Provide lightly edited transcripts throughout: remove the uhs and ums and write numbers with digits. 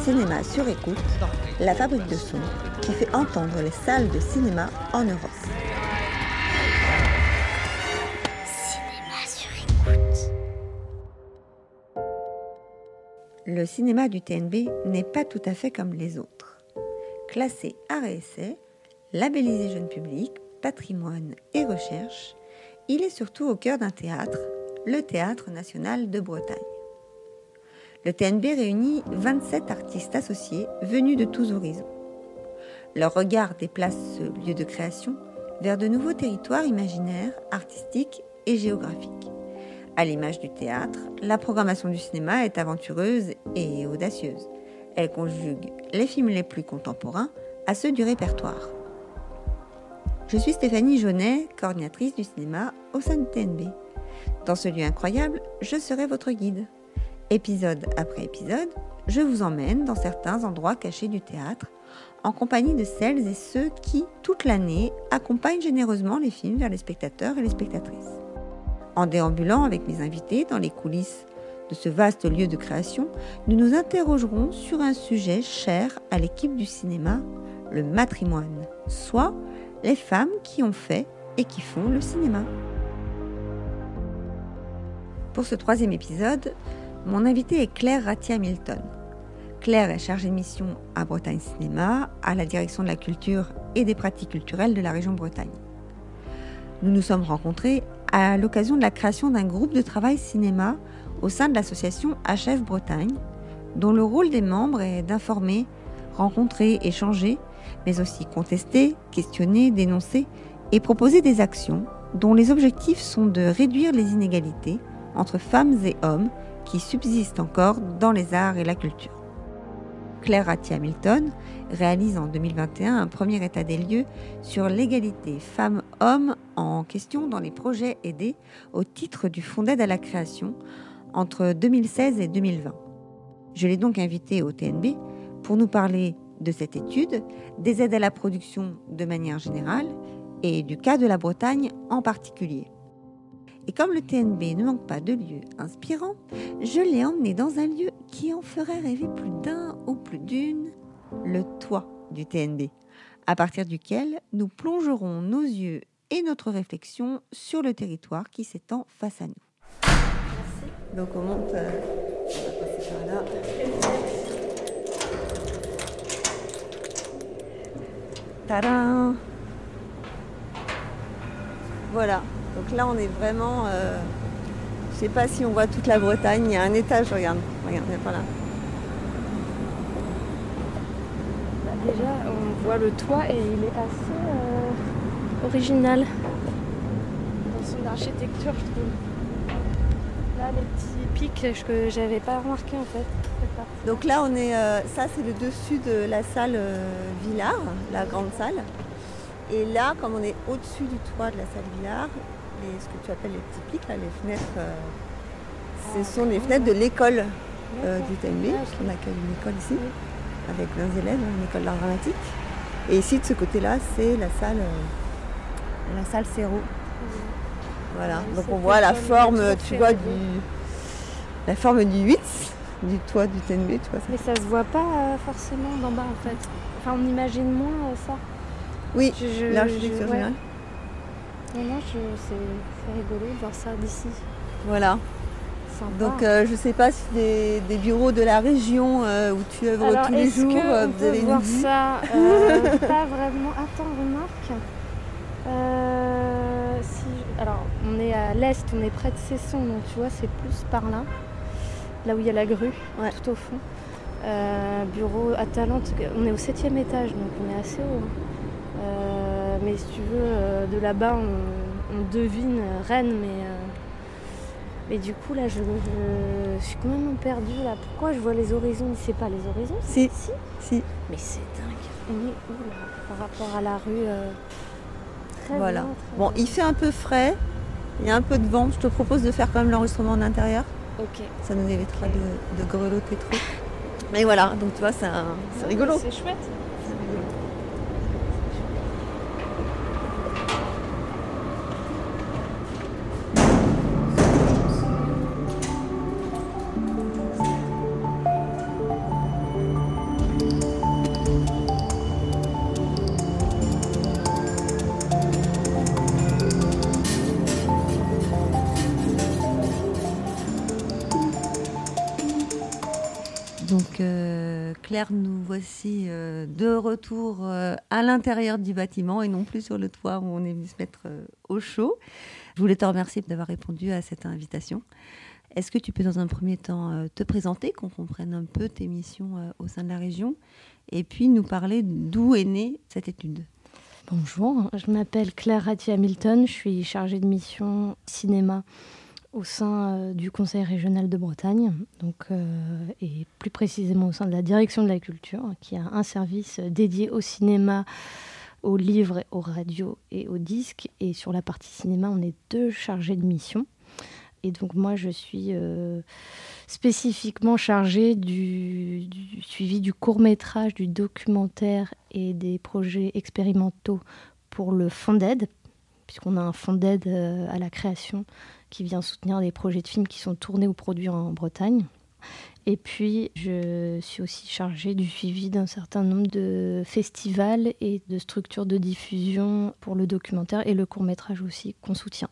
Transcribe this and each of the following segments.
Cinéma sur écoute, la fabrique de sons qui fait entendre les salles de cinéma en Europe. Cinéma sur écoute. Le cinéma du TNB n'est pas tout à fait comme les autres. Classé art et essai, labellisé jeune public, patrimoine et recherche, il est surtout au cœur d'un théâtre, le Théâtre national de Bretagne. Le TNB réunit 27 artistes associés venus de tous horizons. Leur regard déplace ce lieu de création vers de nouveaux territoires imaginaires, artistiques et géographiques. À l'image du théâtre, la programmation du cinéma est aventureuse et audacieuse. Elle conjugue les films les plus contemporains à ceux du répertoire. Je suis Stéphanie Jaunet, coordinatrice du cinéma au sein du TNB. Dans ce lieu incroyable, je serai votre guide. Épisode après épisode, je vous emmène dans certains endroits cachés du théâtre, en compagnie de celles et ceux qui, toute l'année, accompagnent généreusement les films vers les spectateurs et les spectatrices. En déambulant avec mes invités dans les coulisses de ce vaste lieu de création, nous nous interrogerons sur un sujet cher à l'équipe du cinéma, le matrimoine, soit les femmes qui ont fait et qui font le cinéma. Pour ce 3e épisode, mon invitée est Claire Ratti-Hamilton. Claire est chargée de mission à Bretagne Cinéma, à la direction de la culture et des pratiques culturelles de la région Bretagne. Nous nous sommes rencontrés à l'occasion de la création d'un groupe de travail cinéma au sein de l'association HF Bretagne, dont le rôle des membres est d'informer, rencontrer, échanger, mais aussi contester, questionner, dénoncer et proposer des actions dont les objectifs sont de réduire les inégalités entre femmes et hommes qui subsistent encore dans les arts et la culture. Claire Ratti-Hamilton réalise en 2021 un premier état des lieux sur l'égalité femmes-hommes en question dans les projets aidés au titre du Fonds d'aide à la création entre 2016 et 2020. Je l'ai donc invitée au TNB pour nous parler de cette étude, des aides à la production de manière générale et du cas de la Bretagne en particulier. Et comme le TNB ne manque pas de lieux inspirants, je l'ai emmené dans un lieu qui en ferait rêver plus d'un ou plus d'une, le toit du TNB, à partir duquel nous plongerons nos yeux et notre réflexion sur le territoire qui s'étend face à nous. Merci. Donc on monte, on va passer par là. Tadam! Voilà. Donc là, on est vraiment... je ne sais pas si on voit toute la Bretagne. Il y a un étage, regarde, il n'y a pas là. Déjà, on voit le toit et il est assez original dans son architecture, je trouve. Là, les petits pics que j'avais pas remarqué en fait. Donc là, on est... ça, c'est le dessus de la salle Villard, la grande salle. Et là, comme on est au-dessus du toit de la salle Villard, ce que tu appelles les petits pics, là, les fenêtres, ce sont les fenêtres de l'école du TNB, puisqu'on accueille une école ici, avec 20 élèves, une école d'art dramatique. Et ici, de ce côté-là, c'est la salle Céro. Voilà, donc on voit la forme, tu vois, la forme du 8, du toit du TNB, tu vois ça. Mais ça se voit pas forcément d'en bas, en fait. Enfin, on imagine moins ça. Oui, l'architecture générale. Non, c'est rigolo de voir ça d'ici. Voilà. Sympa. Donc je ne sais pas si des bureaux de la région où tu œuvres tous les jours, vous avez une voir vue. ça pas vraiment. Attends, remarque. Alors, on est à l'est, on est près de Cesson, donc tu vois, c'est plus par là. Là où il y a la grue, tout au fond. Bureau à Talente, on est au 7e étage, donc on est assez haut. Mais si tu veux, de là-bas, on devine Rennes, mais du coup, là, je suis quand même perdue. Là. Pourquoi je vois les horizons? C'est pas les horizons? Si. Mais c'est dingue. On est où, là, par rapport à la rue très Voilà. loin, Bon, il fait un peu frais, il y a un peu de vent. Je te propose de faire quand même l'enregistrement en intérieur. Ok. Ça nous évitera de grelotter trop. Mais voilà, donc tu vois, c'est rigolo. C'est chouette. Donc Claire, nous voici de retour à l'intérieur du bâtiment et non plus sur le toit où on est venu se mettre au chaud. Je voulais te remercier d'avoir répondu à cette invitation. Est-ce que tu peux dans un premier temps te présenter, qu'on comprenne un peu tes missions au sein de la région et puis nous parler d'où est née cette étude? Bonjour, je m'appelle Claire Ratti-Hamilton, je suis chargée de mission cinéma au sein du Conseil régional de Bretagne, et plus précisément au sein de la direction de la culture, qui a un service dédié au cinéma, aux livres, aux radios et aux disques. Et sur la partie cinéma, on est 2 chargés de mission. Et donc moi, je suis spécifiquement chargée du suivi du court-métrage, du documentaire et des projets expérimentaux pour le fonds d'aide, puisqu'on a un fonds d'aide à la création qui vient soutenir des projets de films qui sont tournés ou produits en Bretagne. Et puis, je suis aussi chargée du suivi d'un certain nombre de festivals et de structures de diffusion pour le documentaire et le court-métrage aussi qu'on soutient.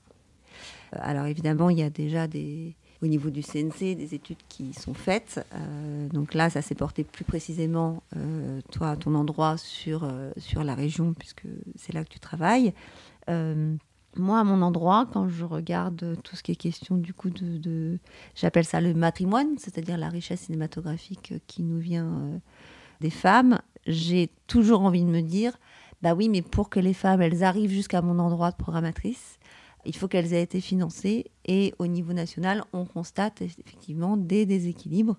Alors évidemment, il y a déjà au niveau du CNC, des études qui sont faites. Donc là, ça s'est porté plus précisément, toi, à ton endroit, sur la région, puisque c'est là que tu travailles. Moi, à mon endroit, quand je regarde tout ce qui est question du coup j'appelle ça le matrimoine, c'est-à-dire la richesse cinématographique qui nous vient des femmes, j'ai toujours envie de me dire, bah oui, mais pour que les femmes, elles arrivent jusqu'à mon endroit de programmatrice, il faut qu'elles aient été financées. Et au niveau national, on constate effectivement des déséquilibres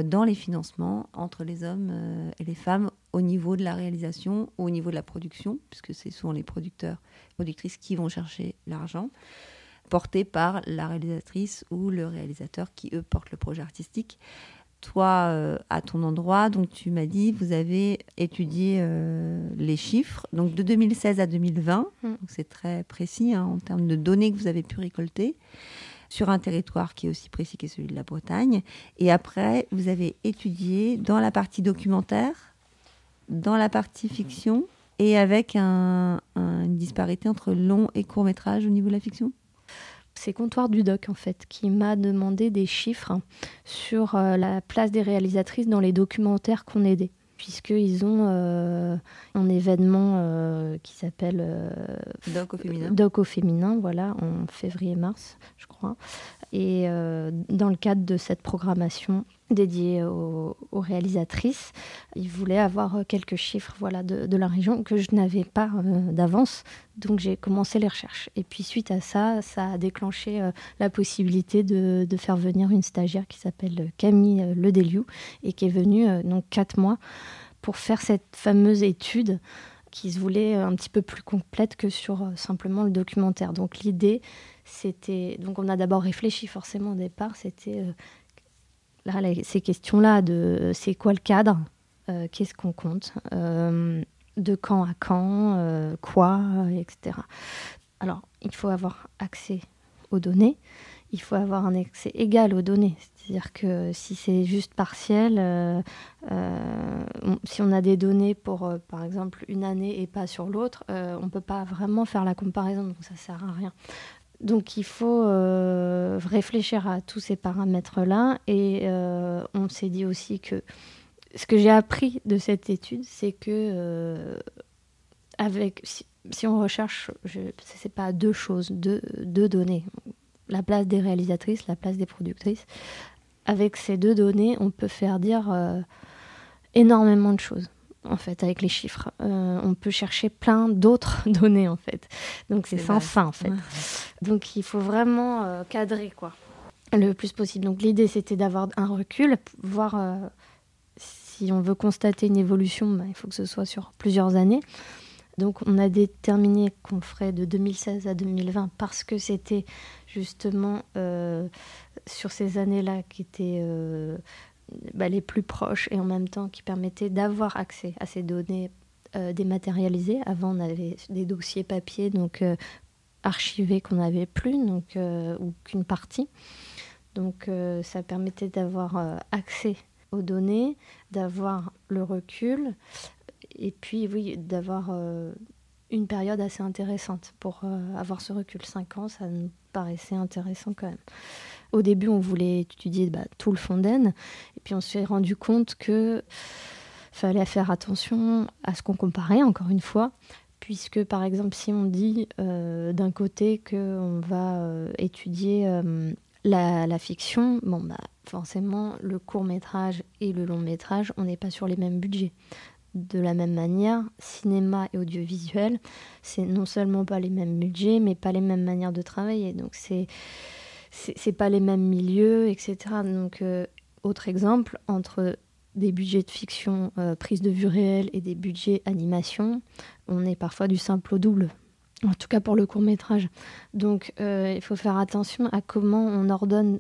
dans les financements entre les hommes et les femmes au niveau de la réalisation ou au niveau de la production, puisque c'est souvent les productrices qui vont chercher l'argent, porté par la réalisatrice ou le réalisateur qui, eux, portent le projet artistique. Toi, à ton endroit, donc tu m'as dit, vous avez étudié les chiffres, donc de 2016 à 2020, donc c'est très précis en termes de données que vous avez pu récolter, sur un territoire qui est aussi précis que celui de la Bretagne. Et après, vous avez étudié dans la partie documentaire, dans la partie fiction, et avec une disparité entre long et court métrage au niveau de la fiction. C'est Comptoir du Doc, en fait, qui m'a demandé des chiffres sur la place des réalisatrices dans les documentaires qu'on aidait. Puisqu'ils ont un événement qui s'appelle Doc au féminin, voilà, en février-mars, je crois. Et dans le cadre de cette programmation dédiée aux réalisatrices, ils voulaient avoir quelques chiffres, voilà, de la région que je n'avais pas d'avance. Donc j'ai commencé les recherches. Et puis suite à ça, ça a déclenché la possibilité de faire venir une stagiaire qui s'appelle Camille Ledeliou et qui est venue donc 4 mois pour faire cette fameuse étude qui se voulait un petit peu plus complète que sur simplement le documentaire. Donc l'idée, c'était... Donc on a d'abord réfléchi forcément au départ, c'était ces questions-là de c'est quoi le cadre, qu'est-ce qu'on compte, de quand à quand, quoi, etc. Alors, il faut avoir accès aux données, il faut avoir un accès égal aux données. C'est-à-dire que si c'est juste partiel, si on a des données pour, par exemple, une année et pas sur l'autre, on ne peut pas vraiment faire la comparaison, donc ça ne sert à rien. Donc il faut réfléchir à tous ces paramètres-là et on s'est dit aussi que ce que j'ai appris de cette étude, c'est que si on recherche, c'est pas 2 choses, deux données, la place des réalisatrices, la place des productrices. Avec ces 2 données, on peut faire dire énormément de choses. En fait, avec les chiffres. On peut chercher plein d'autres données, en fait. Donc, c'est sans fin, en fait. Ouais. Donc, il faut vraiment cadrer, quoi, le plus possible. Donc, l'idée, c'était d'avoir un recul, voir si on veut constater une évolution, il faut que ce soit sur plusieurs années. Donc, on a déterminé qu'on ferait de 2016 à 2020 parce que c'était justement sur ces années-là qui étaient... les plus proches et en même temps qui permettaient d'avoir accès à ces données dématérialisées. Avant, on avait des dossiers papier, donc archivés qu'on n'avait plus, ou qu'une partie. Donc, ça permettait d'avoir accès aux données, d'avoir le recul et puis, oui, d'avoir une période assez intéressante pour avoir ce recul. 5 ans, ça nous paraissait intéressant quand même. Au début, on voulait étudier tout le Fondaine, et puis on s'est rendu compte que fallait faire attention à ce qu'on comparait, encore une fois, puisque par exemple, si on dit d'un côté qu'on va étudier la fiction, forcément, le court-métrage et le long-métrage, on n'est pas sur les mêmes budgets. De la même manière, cinéma et audiovisuel, c'est non seulement pas les mêmes budgets, mais pas les mêmes manières de travailler. Donc c'est pas les mêmes milieux, etc. Donc autre exemple, entre des budgets de fiction prise de vue réelle et des budgets animation, on est parfois du simple au double. En tout cas pour le court-métrage. Donc il faut faire attention à comment on ordonne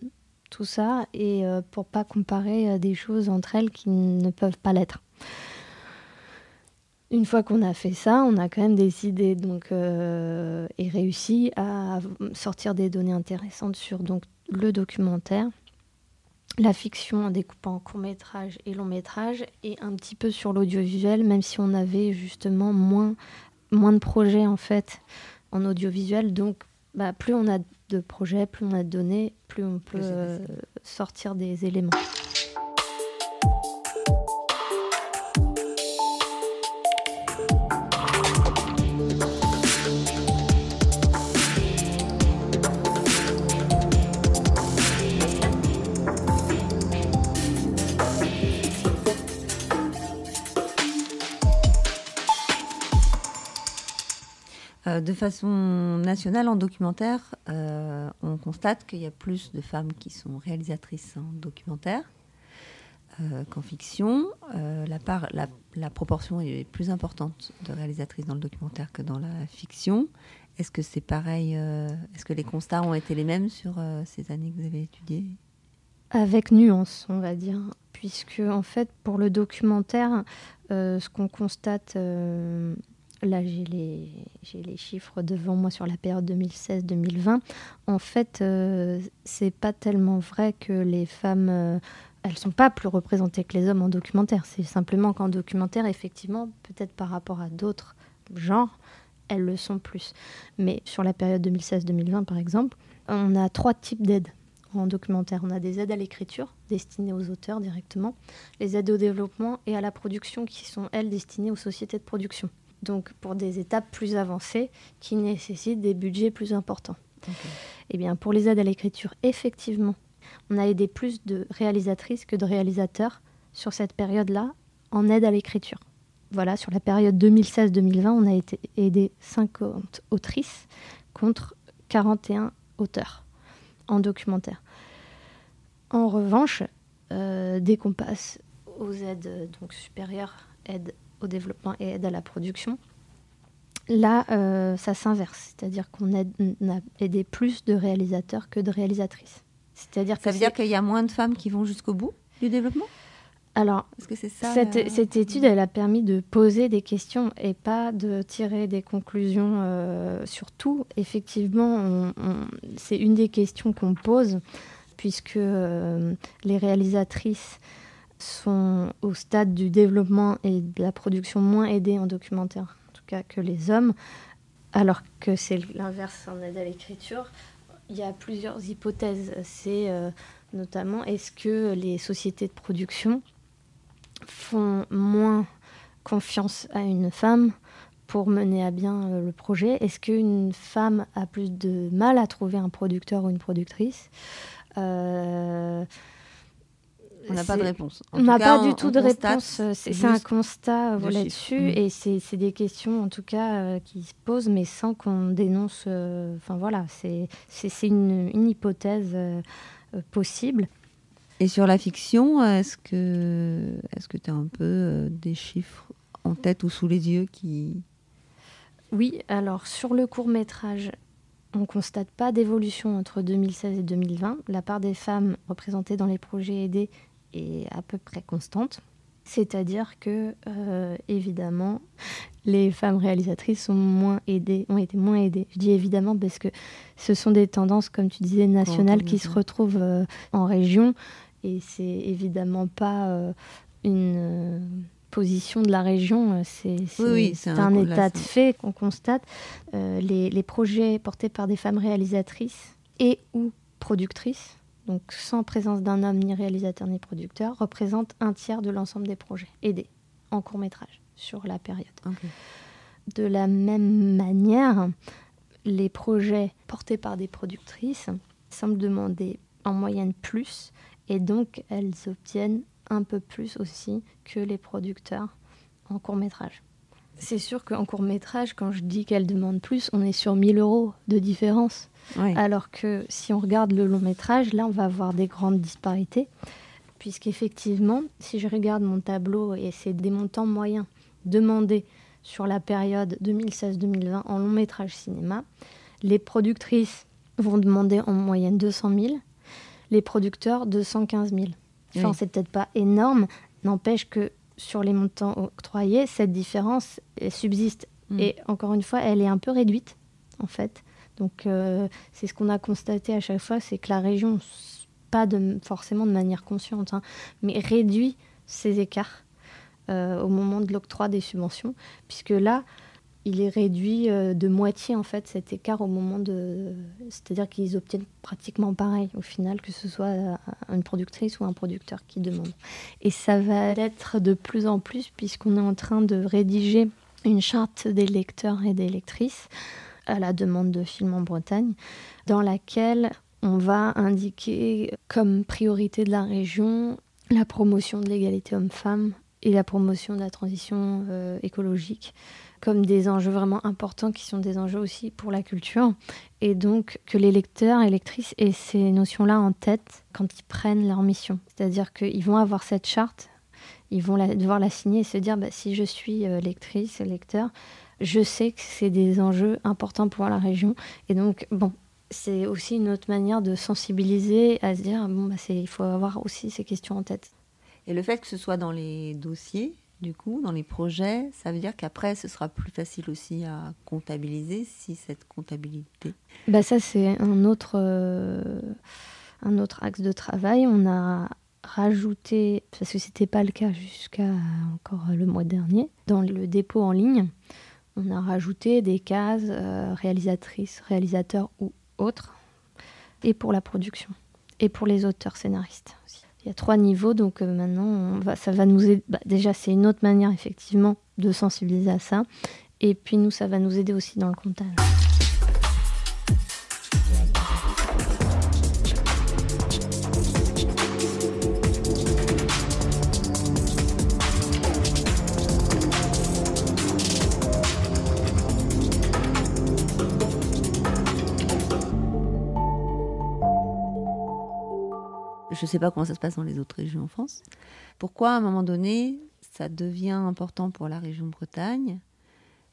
tout ça et pour pas comparer des choses entre elles qui ne peuvent pas l'être. Une fois qu'on a fait ça, on a quand même décidé et réussi à sortir des données intéressantes sur donc, le documentaire, la fiction en découpant en court-métrage et long-métrage, et un petit peu sur l'audiovisuel, même si on avait justement moins de projets en fait en audiovisuel. Donc plus on a de projets, plus on a de données, plus on peut sortir des éléments. De façon nationale, en documentaire, on constate qu'il y a plus de femmes qui sont réalisatrices en documentaire qu'en fiction. La proportion est plus importante de réalisatrices dans le documentaire que dans la fiction. Est-ce que c'est pareil Est-ce que les constats ont été les mêmes sur ces années que vous avez étudiées ? Avec nuance, on va dire. Puisque, en fait, pour le documentaire, ce qu'on constate... Là, j'ai les chiffres devant moi sur la période 2016-2020. En fait, c'est pas tellement vrai que les femmes, elles sont pas plus représentées que les hommes en documentaire. C'est simplement qu'en documentaire, effectivement, peut-être par rapport à d'autres genres, elles le sont plus. Mais sur la période 2016-2020, par exemple, on a 3 types d'aides en documentaire. On a des aides à l'écriture, destinées aux auteurs directement, les aides au développement et à la production, qui sont, elles, destinées aux sociétés de production. Donc pour des étapes plus avancées qui nécessitent des budgets plus importants. Okay. Eh bien, pour les aides à l'écriture, effectivement, on a aidé plus de réalisatrices que de réalisateurs sur cette période-là en aide à l'écriture. Voilà, sur la période 2016-2020, on a aidé 50 autrices contre 41 auteurs en documentaire. En revanche, dès qu'on passe aux aides donc supérieures, aides au développement et aide à la production, là, ça s'inverse. C'est-à-dire qu'on a aidé plus de réalisateurs que de réalisatrices. Ça veut dire qu'il y a moins de femmes qui vont jusqu'au bout du développement ? Alors, est-ce que c'est ça, cette étude, elle a permis de poser des questions et pas de tirer des conclusions sur tout. Effectivement, c'est une des questions qu'on pose, puisque les réalisatrices sont au stade du développement et de la production moins aidées en documentaire, en tout cas que les hommes, alors que c'est l'inverse en aide à l'écriture. Il y a plusieurs hypothèses. C'est notamment, est-ce que les sociétés de production font moins confiance à une femme pour mener à bien le projet ? Est-ce qu'une femme a plus de mal à trouver un producteur ou une productrice ? On n'a pas de réponse. On n'a pas du tout de réponse. C'est un constat là-dessus. Et c'est des questions, en tout cas, qui se posent, mais sans qu'on dénonce... voilà, c'est une hypothèse possible. Et sur la fiction, est-ce que tu as un peu des chiffres en tête ou sous les yeux qui... Oui, alors, sur le court-métrage, on ne constate pas d'évolution entre 2016 et 2020. La part des femmes représentées dans les projets aidés est à peu près constante. C'est-à-dire que, évidemment, les femmes réalisatrices ont été moins aidées. Je dis évidemment parce que ce sont des tendances, comme tu disais, nationales qui se retrouvent en région. Et c'est évidemment pas une position de la région, c'est un état de fait qu'on constate. Les projets portés par des femmes réalisatrices et ou productrices, donc sans présence d'un homme ni réalisateur ni producteur, représentent 1/3 de l'ensemble des projets aidés en court-métrage sur la période. Okay. De la même manière, les projets portés par des productrices semblent demander en moyenne plus, et donc elles obtiennent un peu plus aussi que les producteurs en court-métrage. C'est sûr qu'en court-métrage, quand je dis qu'elles demandent plus, on est sur 1 000 € de différence. Oui. Alors que si on regarde le long-métrage, là, on va avoir des grandes disparités, puisqu'effectivement, si je regarde mon tableau, et c'est des montants moyens demandés sur la période 2016-2020 en long-métrage cinéma, les productrices vont demander en moyenne 200 000, les producteurs 215 000. Enfin, c'est peut-être pas énorme, n'empêche que sur les montants octroyés, cette différence subsiste. Et encore une fois, elle est un peu réduite, en fait. Donc, c'est ce qu'on a constaté à chaque fois, c'est que la région, pas forcément de manière consciente, mais réduit ces écarts au moment de l'octroi des subventions, puisque là, il est réduit de moitié, en fait, cet écart au moment de... C'est-à-dire qu'ils obtiennent pratiquement pareil, au final, que ce soit une productrice ou un producteur qui demande. Et ça va l'être de plus en plus, puisqu'on est en train de rédiger une charte des lecteurs et des lectrices à la demande de Film en Bretagne, dans laquelle on va indiquer comme priorité de la région la promotion de l'égalité homme-femme et la promotion de la transition écologique, comme des enjeux vraiment importants qui sont des enjeux aussi pour la culture. Et donc que les lecteurs et lectrices aient ces notions-là en tête quand ils prennent leur mission. C'est-à-dire qu'ils vont avoir cette charte, ils vont devoir la signer et se dire si je suis lectrice, lecteur, je sais que c'est des enjeux importants pour la région. Et donc, c'est aussi une autre manière de sensibiliser à se dire il faut avoir aussi ces questions en tête. Et le fait que ce soit dans les dossiers, du coup, dans les projets, ça veut dire qu'après, ce sera plus facile aussi à comptabiliser, si cette comptabilité... Ça, c'est un autre axe de travail. On a rajouté, parce que ce n'était pas le cas jusqu'à encore le mois dernier, dans le dépôt en ligne, on a rajouté des cases réalisatrices, réalisateurs ou autres, et pour la production, et pour les auteurs scénaristes aussi. Il y a 3 niveaux, donc maintenant, ça va nous aider. Déjà, c'est une autre manière, effectivement, de sensibiliser à ça. Et puis, nous, ça va nous aider aussi dans le comptage. Je ne sais pas comment ça se passe dans les autres régions en France. Pourquoi, à un moment donné, ça devient important pour la région Bretagne ?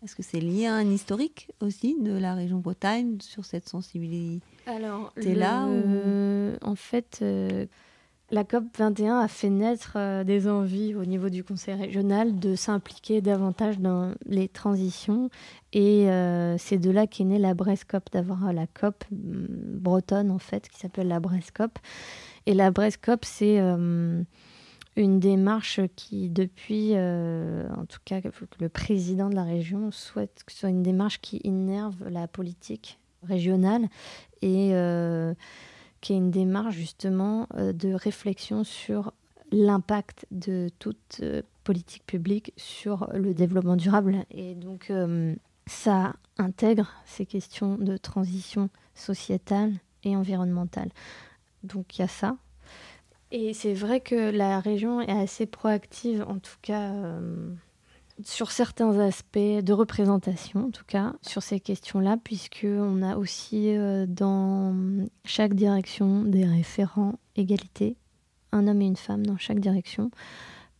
Est-ce que c'est lié à un historique aussi de la région Bretagne sur cette sensibilité-là En fait, la COP 21 a fait naître des envies au niveau du Conseil régional de s'impliquer davantage dans les transitions. Et c'est de là qu'est née la Brest-COP, d'avoir la COP bretonne, en fait, qui s'appelle la Brest-COP. Et la Brest-COP, c'est une démarche qui, depuis, en tout cas, le président de la région souhaite que ce soit une démarche qui innerve la politique régionale et qui est une démarche, justement, de réflexion sur l'impact de toute politique publique sur le développement durable. Et donc, ça intègre ces questions de transition sociétale et environnementale. Donc il y a ça. Et c'est vrai que la région est assez proactive, en tout cas sur certains aspects de représentation, en tout cas sur ces questions-là, puisqu'on a aussi dans chaque direction des référents égalité, un homme et une femme dans chaque direction,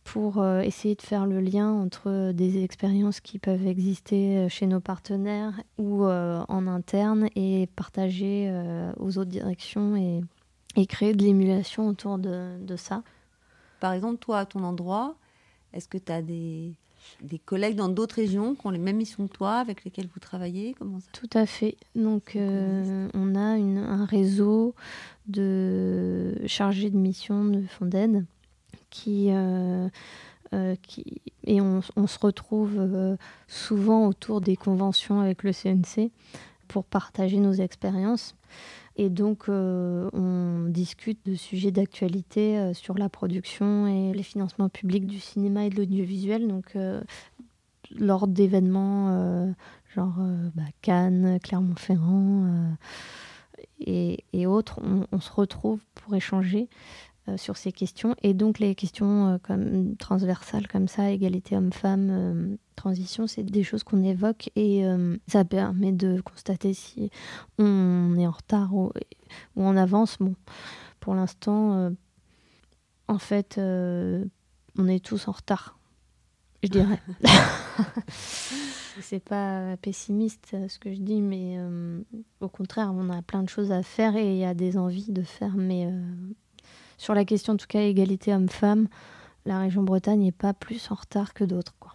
pour essayer de faire le lien entre des expériences qui peuvent exister chez nos partenaires ou en interne et partager aux autres directions et créer de l'émulation autour de ça. Par exemple, toi, à ton endroit, est-ce que tu as des collègues dans d'autres régions qui ont les mêmes missions que toi, avec lesquels vous travaillez ? Comment ça ? Tout à fait. Donc, on a un réseau de chargés de mission de fonds d'aide qui et on se retrouve souvent autour des conventions avec le CNC pour partager nos expériences. Et donc, on discute de sujets d'actualité sur la production et les financements publics du cinéma et de l'audiovisuel. Donc, lors d'événements genre Cannes, Clermont-Ferrand et autres, on se retrouve pour échanger sur ces questions. Et donc, les questions comme transversales comme ça, égalité homme-femme, transition, c'est des choses qu'on évoque et ça permet de constater si on est en retard ou en avance. Bon, pour l'instant, en fait, on est tous en retard, je dirais. C'est pas pessimiste ce que je dis, mais au contraire, on a plein de choses à faire et il y a des envies de faire. Mais sur la question, en tout cas, égalité homme-femme, la région Bretagne n'est pas plus en retard que d'autres, quoi.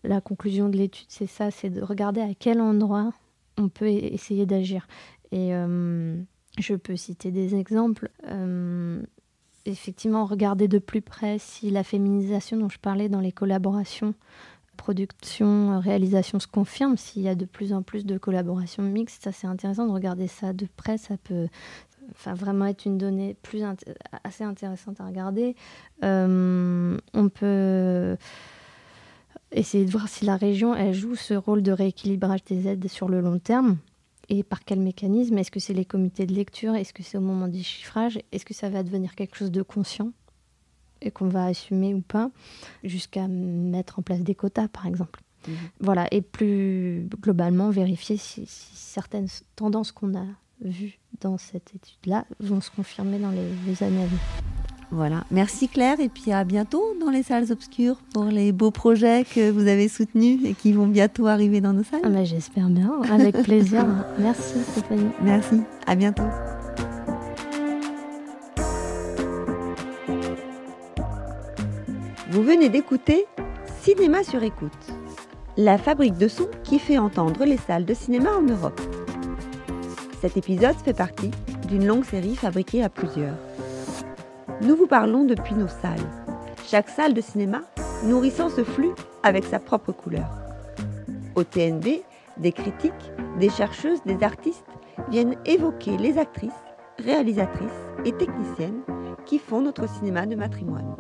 La conclusion de l'étude, c'est ça, c'est de regarder à quel endroit on peut essayer d'agir. Et je peux citer des exemples. Effectivement, regarder de plus près si la féminisation dont je parlais dans les collaborations, production, réalisation se confirme, s'il y a de plus en plus de collaborations mixtes, ça c'est intéressant de regarder ça de près, ça peut vraiment être une donnée assez intéressante à regarder. On peut essayer de voir si la région elle joue ce rôle de rééquilibrage des aides sur le long terme. Et par quel mécanisme ? Est-ce que c'est les comités de lecture ? Est-ce que c'est au moment du chiffrage ? Est-ce que ça va devenir quelque chose de conscient et qu'on va assumer ou pas, jusqu'à mettre en place des quotas, par exemple. Voilà, et plus globalement, vérifier si certaines tendances qu'on a vues dans cette étude-là vont se confirmer dans les années à venir. Voilà, merci Claire et puis à bientôt dans les salles obscures pour les beaux projets que vous avez soutenus et qui vont bientôt arriver dans nos salles. Mais j'espère bien, avec plaisir. Merci Stéphanie. Merci, à bientôt. Vous venez d'écouter Cinéma sur écoute, la fabrique de sons qui fait entendre les salles de cinéma en Europe. Cet épisode fait partie d'une longue série fabriquée à plusieurs. Nous vous parlons depuis nos salles, chaque salle de cinéma nourrissant ce flux avec sa propre couleur. Au TNB, des critiques, des chercheuses, des artistes viennent évoquer les actrices, réalisatrices et techniciennes qui font notre cinéma de matrimoine.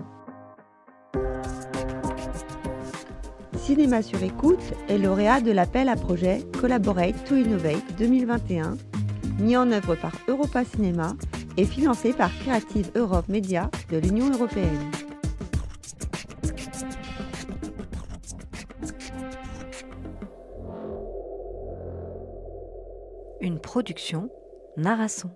Cinéma sur écoute est lauréat de l'appel à projet Collaborate to Innovate 2021, mis en œuvre par Europa Cinéma et financé par Creative Europe Media de l'Union européenne. Une production Narasson.